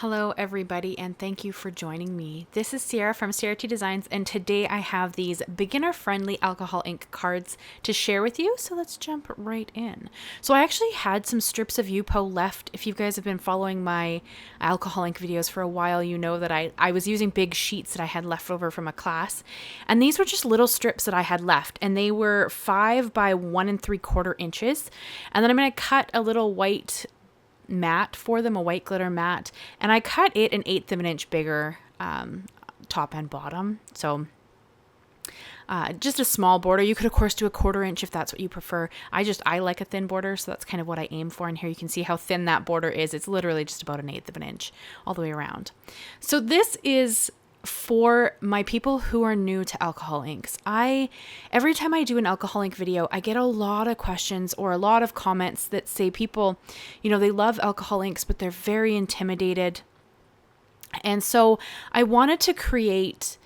Hello everybody, and thank you for joining me. This is Ciara from Ciara T Designs, and today I have these beginner-friendly alcohol ink cards to share with you, so let's jump right in. So I actually had some strips of Yupo left. If you guys have been following my alcohol ink videos for a while, you know that I was using big sheets that I had left over from a class, and these were just little strips that I had left, and they were 5 by 1 3/4 inches, and then I'm going to cut a little white mat for them, a white glitter mat, and I cut it 1/8 of an inch bigger, top and bottom. So just a small border. You could of course do a 1/4 inch if that's what you prefer. I like a thin border, so that's kind of what I aim for. And here you can see how thin that border is. It's literally just about 1/8 of an inch all the way around. So this is for my people who are new to alcohol inks. Every time I do an alcohol ink video, I get a lot of questions or a lot of comments that say people, they love alcohol inks, but they're very intimidated. And so I wanted to create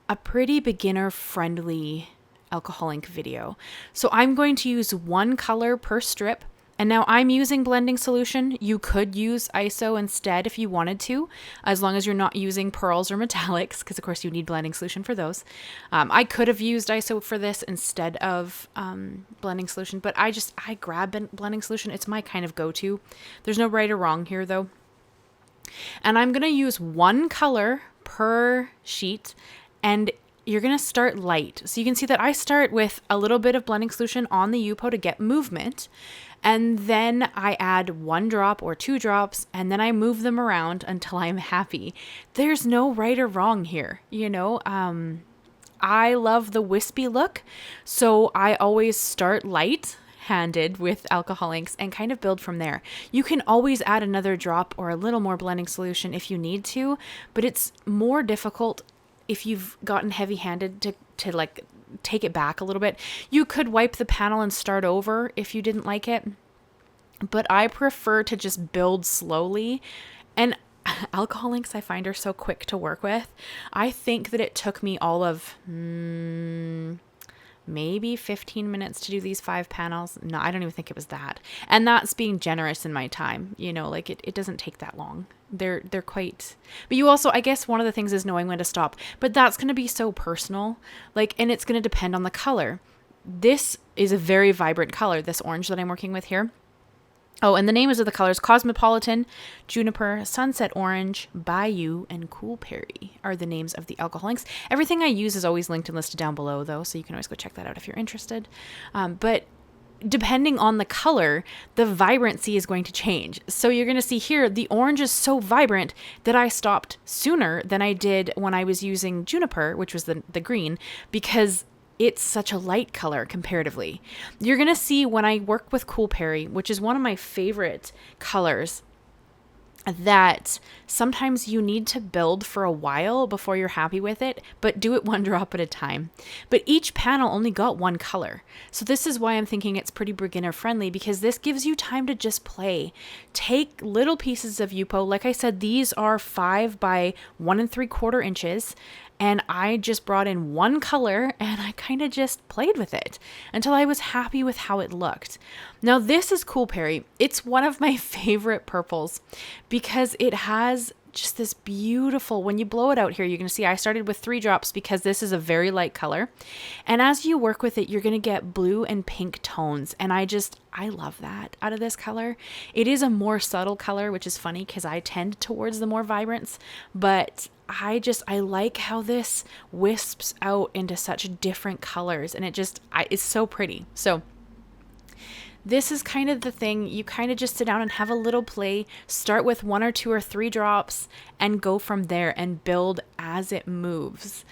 a pretty beginner friendly alcohol ink video. So I'm going to use one color per strip. And now I'm using blending solution. You could use ISO instead if you wanted to, as long as you're not using pearls or metallics, because of course you need blending solution for those. I could have used ISO for this instead of blending solution, but I grab blending solution. It's my kind of go-to. There's no right or wrong here though. And I'm going to use one color per sheet, and you're going to start light. So you can see that I start with a little bit of blending solution on the Yupo to get movement. And then I add 1 drop or 2 drops, and then I move them around until I'm happy. There's no right or wrong here. I love the wispy look. So I always start light-handed with alcohol inks and kind of build from there. You can always add another drop or a little more blending solution if you need to, but it's more difficult if you've gotten heavy-handed to like take it back a little bit. You could wipe the panel and start over if you didn't like it, but I prefer to just build slowly. And alcohol inks I find are so quick to work with. I think that it took me all of maybe 15 minutes to do these 5 panels. No, I don't even think it was that. And that's being generous in my time. It doesn't take that long. They're quite, but you also, I guess one of the things is knowing when to stop, but that's going to be so personal, and it's going to depend on the color. This is a very vibrant color, this orange that I'm working with here. Oh, and the names of the colors, Cosmopolitan, Juniper, Sunset Orange, Bayou, and Cool Peri are the names of the alcohol inks. Everything I use is always linked and listed down below though, so you can always go check that out if you're interested. But depending on the color, the vibrancy is going to change. So you're going to see here, the orange is so vibrant that I stopped sooner than I did when I was using Juniper, which was the green, because it's such a light color comparatively. You're going to see when I work with Cool Peri, which is one of my favorite colors, that sometimes you need to build for a while before you're happy with it, but do it 1 drop at a time. But each panel only got 1 color. So this is why I'm thinking it's pretty beginner friendly, because this gives you time to just play. Take little pieces of Yupo. Like I said, these are 5 by 1 3/4 inches. And I just brought in 1 color and I kind of just played with it until I was happy with how it looked. Now this is Cool Peri. It's one of my favorite purples because it has just this beautiful, when you blow it out here, you're going to see I started with 3 drops because this is a very light color. And as you work with it, you're going to get blue and pink tones. And I love that out of this color. It is a more subtle color, which is funny because I tend towards the more vibrance, but I like how this wisps out into such different colors, and it's so pretty. So this is kind of the thing. You kind of just sit down and have a little play, start with 1 or 2 or 3 drops and go from there and build as it moves.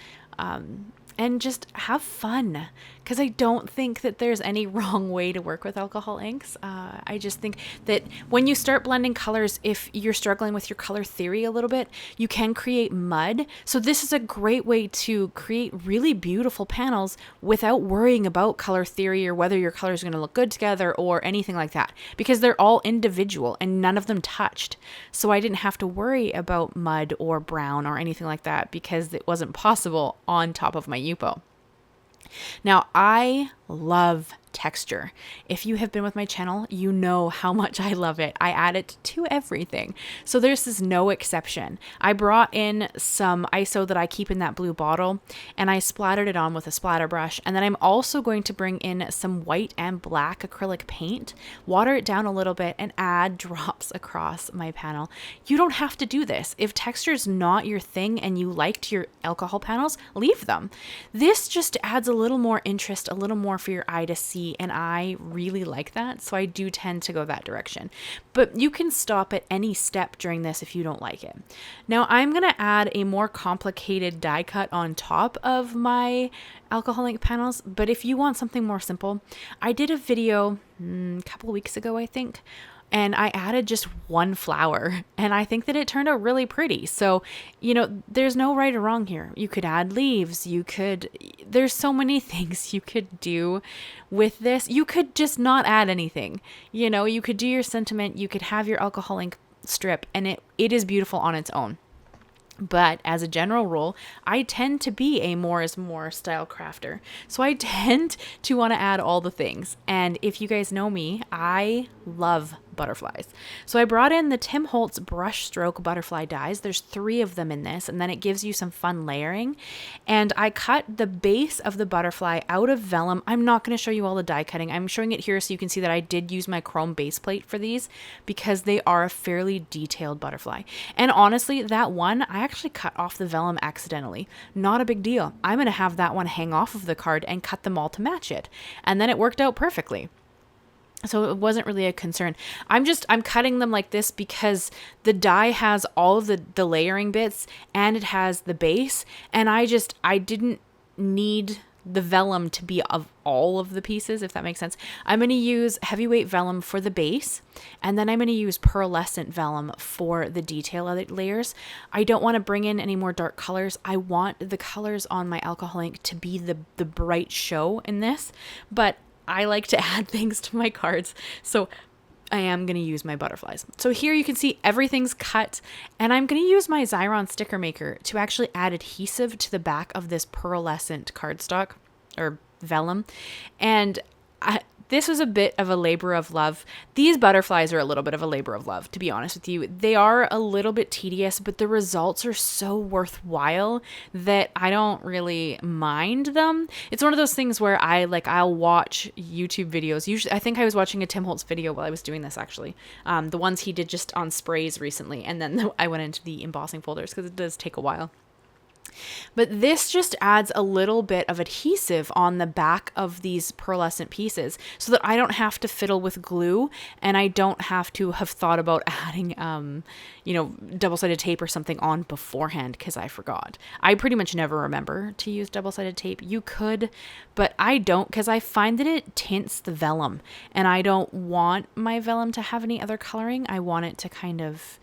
And just have fun, because I don't think that there's any wrong way to work with alcohol inks. I just think that when you start blending colors, if you're struggling with your color theory a little bit, you can create mud. So this is a great way to create really beautiful panels without worrying about color theory or whether your colors are going to look good together or anything like that, because they're all individual and none of them touched. So I didn't have to worry about mud or brown or anything like that because it wasn't possible on top of my Yupo. Now, I love texture. If you have been with my channel, you know how much I love it. I add it to everything. So this is no exception. I brought in some ISO that I keep in that blue bottle, and I splattered it on with a splatter brush. And then I'm also going to bring in some white and black acrylic paint, water it down a little bit, and add drops across my panel. You don't have to do this. If texture is not your thing and you liked your alcohol panels, leave them. This just adds a little more interest, a little more for your eye to see, and I really like that, so I do tend to go that direction. But you can stop at any step during this if you don't like it. Now I'm going to add a more complicated die cut on top of my alcohol ink panels, but if you want something more simple, I did a video a couple weeks ago, I think, and I added just one flower, and I think that it turned out really pretty. So, you know, there's no right or wrong here. You could add leaves. There's so many things you could do with this. You could just not add anything. You know, you could do your sentiment, you could have your alcohol ink strip, and it is beautiful on its own. But as a general rule, I tend to be a more is more style crafter. So I tend to want to add all the things. And if you guys know me, I love butterflies. So I brought in the Tim Holtz Brushstroke butterfly dies. There's 3 of them in this, and then it gives you some fun layering. And I cut the base of the butterfly out of vellum. I'm not going to show you all the die cutting. I'm showing it here so you can see that I did use my chrome base plate for these because they are a fairly detailed butterfly. And honestly, that one, I actually cut off the vellum accidentally. Not a big deal. I'm going to have that one hang off of the card and cut them all to match it. And then it worked out perfectly. So it wasn't really a concern. I'm cutting them like this because the die has all of the layering bits and it has the base. And I didn't need the vellum to be of all of the pieces, if that makes sense. I'm going to use heavyweight vellum for the base, and then I'm going to use pearlescent vellum for the detail layers. I don't want to bring in any more dark colors. I want the colors on my alcohol ink to be the bright show in this, but I like to add things to my cards, so I am going to use my butterflies. So here you can see everything's cut, and I'm going to use my Xyron sticker maker to actually add adhesive to the back of this pearlescent cardstock or vellum. And this was a bit of a labor of love. These butterflies are a little bit of a labor of love, to be honest with you. They are a little bit tedious, but the results are so worthwhile that I don't really mind them. It's one of those things where I'll watch YouTube videos. Usually, I think I was watching a Tim Holtz video while I was doing this, actually. The ones he did just on sprays recently, and then I went into the embossing folders because it does take a while. But this just adds a little bit of adhesive on the back of these pearlescent pieces so that I don't have to fiddle with glue, and I don't have to have thought about adding, double-sided tape or something on beforehand because I forgot. I pretty much never remember to use double-sided tape. You could, but I don't because I find that it tints the vellum, and I don't want my vellum to have any other coloring. I want it to kind of,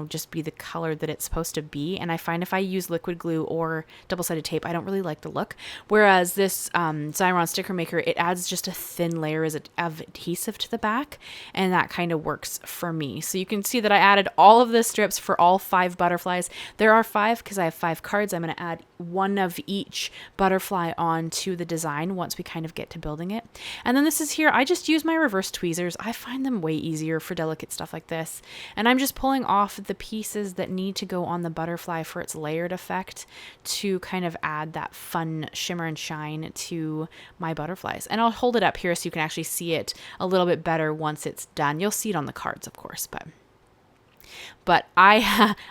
just be the color that it's supposed to be. And I find if I use liquid glue or double-sided tape, I don't really like the look. Whereas this Xyron sticker maker, it adds just a thin layer of adhesive to the back, and that kind of works for me. So you can see that I added all of the strips for all 5 butterflies. There are 5 because I have 5 cards. I'm going to add one of each butterfly onto the design once we kind of get to building it. And then this is here, I just use my reverse tweezers. I find them way easier for delicate stuff like this. And I'm just pulling off the pieces that need to go on the butterfly for its layered effect to kind of add that fun shimmer and shine to my butterflies. And I'll hold it up here so you can actually see it a little bit better once it's done. You'll see it on the cards, of course, but I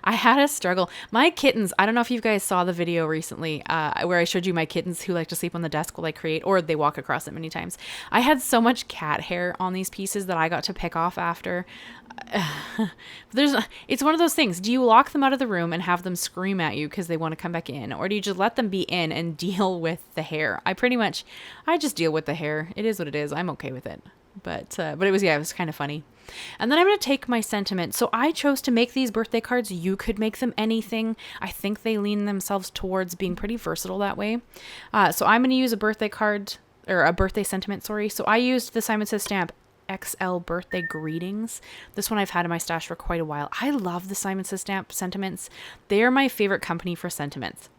had a struggle. My kittens, I don't know if you guys saw the video recently where I showed you my kittens who like to sleep on the desk while I create, or they walk across it many times. I had so much cat hair on these pieces that I got to pick off after. It's one of those things. Do you lock them out of the room and have them scream at you because they want to come back in? Or do you just let them be in and deal with the hair? I just deal with the hair. It is what it is. I'm okay with it. But it was kind of funny. And then I'm going to take my sentiment. So I chose to make these birthday cards. You could make them anything. I think they lean themselves towards being pretty versatile that way. So I'm going to use a birthday card, or a birthday sentiment, sorry. So I used the Simon Says stamp XL birthday greetings. This one I've had in my stash for quite a while. I love the Simon Says stamp sentiments. They are my favorite company for sentiments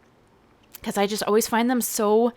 because I just always find them so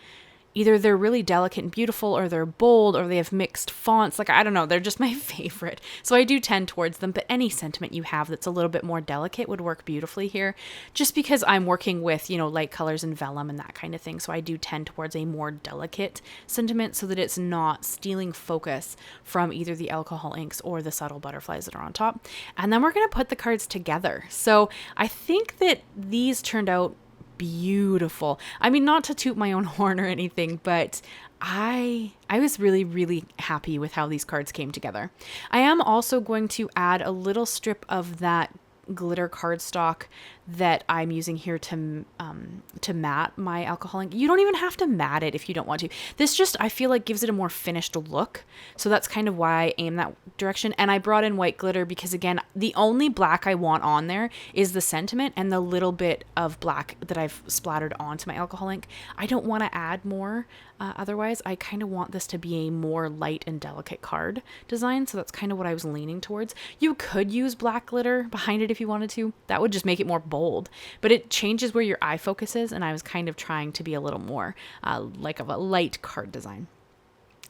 either they're really delicate and beautiful, or they're bold, or they have mixed fonts. Like, I don't know, they're just my favorite. So I do tend towards them, but any sentiment you have that's a little bit more delicate would work beautifully here, just because I'm working with, you know, light colors and vellum and that kind of thing. So I do tend towards a more delicate sentiment so that it's not stealing focus from either the alcohol inks or the subtle butterflies that are on top. And then we're going to put the cards together. So I think that these turned out beautiful. I mean, not to toot my own horn or anything, but I was really, really happy with how these cards came together. I am also going to add a little strip of that glitter cardstock that I'm using here to mat my alcohol ink. You don't even have to mat it if you don't want to. This just, I feel like, gives it a more finished look. So that's kind of why I aim that direction. And I brought in white glitter because, again, the only black I want on there is the sentiment and the little bit of black that I've splattered onto my alcohol ink. I don't want to add more. Otherwise, I kind of want this to be a more light and delicate card design. So that's kind of what I was leaning towards. You could use black glitter behind it if you wanted to. That would just make it more bold, but it changes where your eye focus is. And I was kind of trying to be a little more like of a light card design.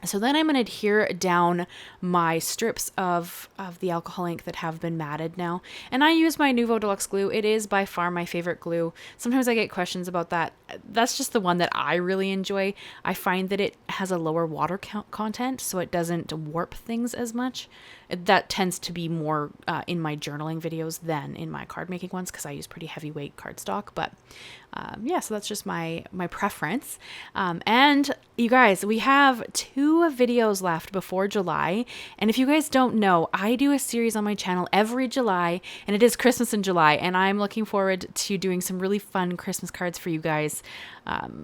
So then I'm going to adhere down my strips of the alcohol ink that have been matted now. And I use my Nuvo Deluxe glue. It is by far my favorite glue. Sometimes I get questions about that. That's just the one that I really enjoy. I find that it has a lower water content, so it doesn't warp things as much. That tends to be more in my journaling videos than in my card making ones, because I use pretty heavyweight cardstock. But yeah, so that's just my preference. And you guys, we have 2 videos left before July. And if you guys don't know, I do a series on my channel every July, and it is Christmas in July. And I'm looking forward to doing some really fun Christmas cards for you guys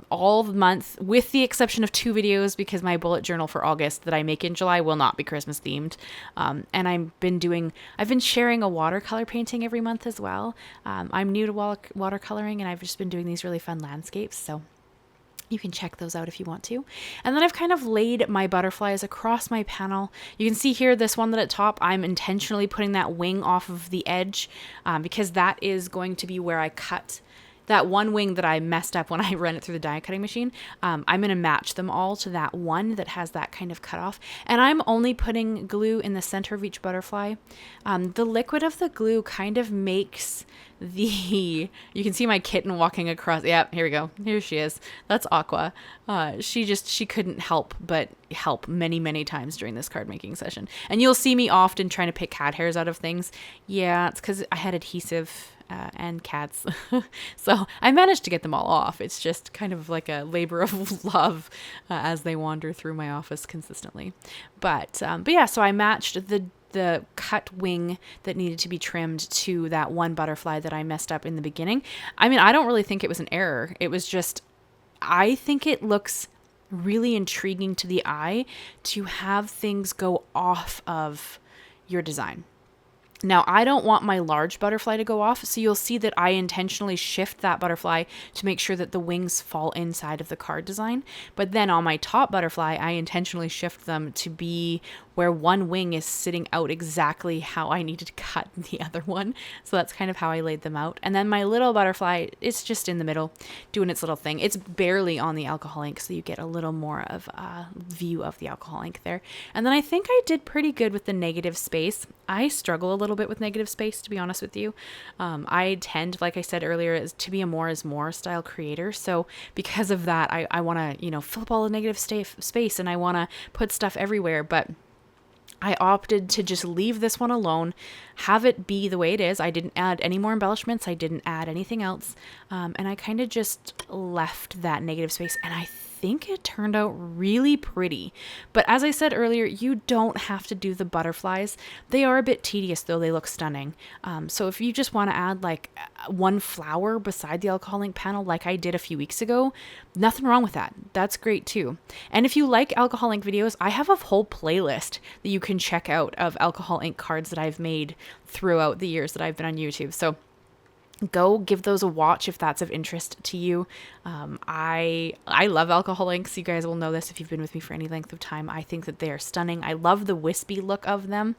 all month, with the exception of 2 videos, because my bullet journal for August that I make in July will not be Christmas themed. And I've been sharing a watercolor painting every month as well. I'm new to watercoloring, and I've just been doing these really fun landscapes. So you can check those out if you want to. And then I've kind of laid my butterflies across my panel. You can see here, this one that at top, I'm intentionally putting that wing off of the edge because that is going to be where I cut that one wing that I messed up when I ran it through the die cutting machine. I'm going to match them all to that one that has that kind of cutoff. And I'm only putting glue in the center of each butterfly. The liquid of the glue kind of makes you can see my kitten walking across. Yep, here we go. Here she is. That's Aqua. She couldn't help but help many, many times during this card making session. And you'll see me often trying to pick cat hairs out of things. Yeah, it's because I had adhesive and cats. So I managed to get them all off. It's just kind of like a labor of love as they wander through my office consistently. But yeah, so I matched the cut wing that needed to be trimmed to that one butterfly that I messed up in the beginning. I mean, I don't really think it was an error. It was just, I think it looks really intriguing to the eye to have things go off of your design. Now, I don't want my large butterfly to go off, so you'll see that I intentionally shift that butterfly to make sure that the wings fall inside of the card design. But then on my top butterfly, I intentionally shift them to be where one wing is sitting out exactly how I needed to cut the other one. So that's kind of how I laid them out. And then my little butterfly is just in the middle doing its little thing. It's barely on the alcohol ink, so you get a little more of a view of the alcohol ink there. And then I think I did pretty good with the negative space. I struggle a little bit with negative space, to be honest with you. I tend, like I said earlier, to be a more is more style creator. So because of that, I want to, fill up all the negative space, and I want to put stuff everywhere. But I opted to just leave this one alone, have it be the way it is. I didn't add any more embellishments. I didn't add anything else. And I kind of just left that negative space, and I think it turned out really pretty. But as I said earlier, you don't have to do the butterflies. They are a bit tedious, though they look stunning. So if you just want to add like one flower beside the alcohol ink panel, like I did a few weeks ago, nothing wrong with that. That's great too. And if you like alcohol ink videos, I have a whole playlist that you can check out of alcohol ink cards that I've made throughout the years that I've been on YouTube. So go give those a watch if that's of interest to you. I love alcohol inks. You guys will know this if you've been with me for any length of time. I think that they are stunning. I love the wispy look of them.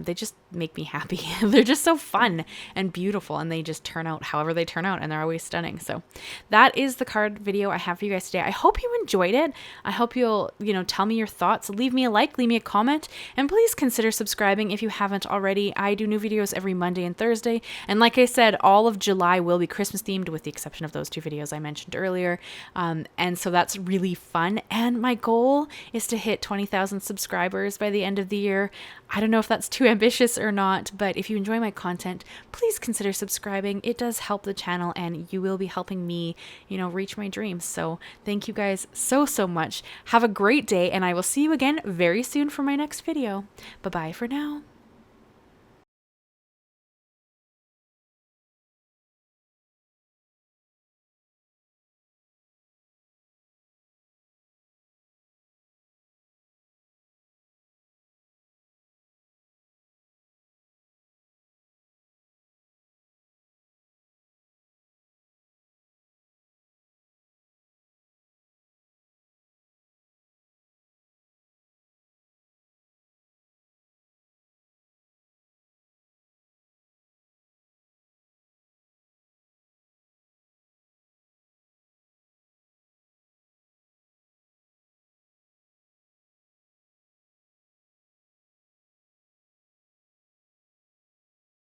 They just make me happy. They're just so fun and beautiful, and they just turn out however they turn out, and they're always stunning. So that is the card video I have for you guys today. I hope you enjoyed it. I hope you'll, tell me your thoughts. Leave me a like, leave me a comment, and please consider subscribing if you haven't already. I do new videos every Monday and Thursday, and like I said, all of July will be Christmas themed, with the exception of those 2 videos I mentioned earlier. And so that's really fun. And my goal is to hit 20,000 subscribers by the end of the year. I don't know if that's too ambitious or not, but if you enjoy my content, please consider subscribing. It does help the channel, and you will be helping me, reach my dreams. So thank you guys so much. Have a great day, and I will see you again very soon for my next video. Bye-bye for now.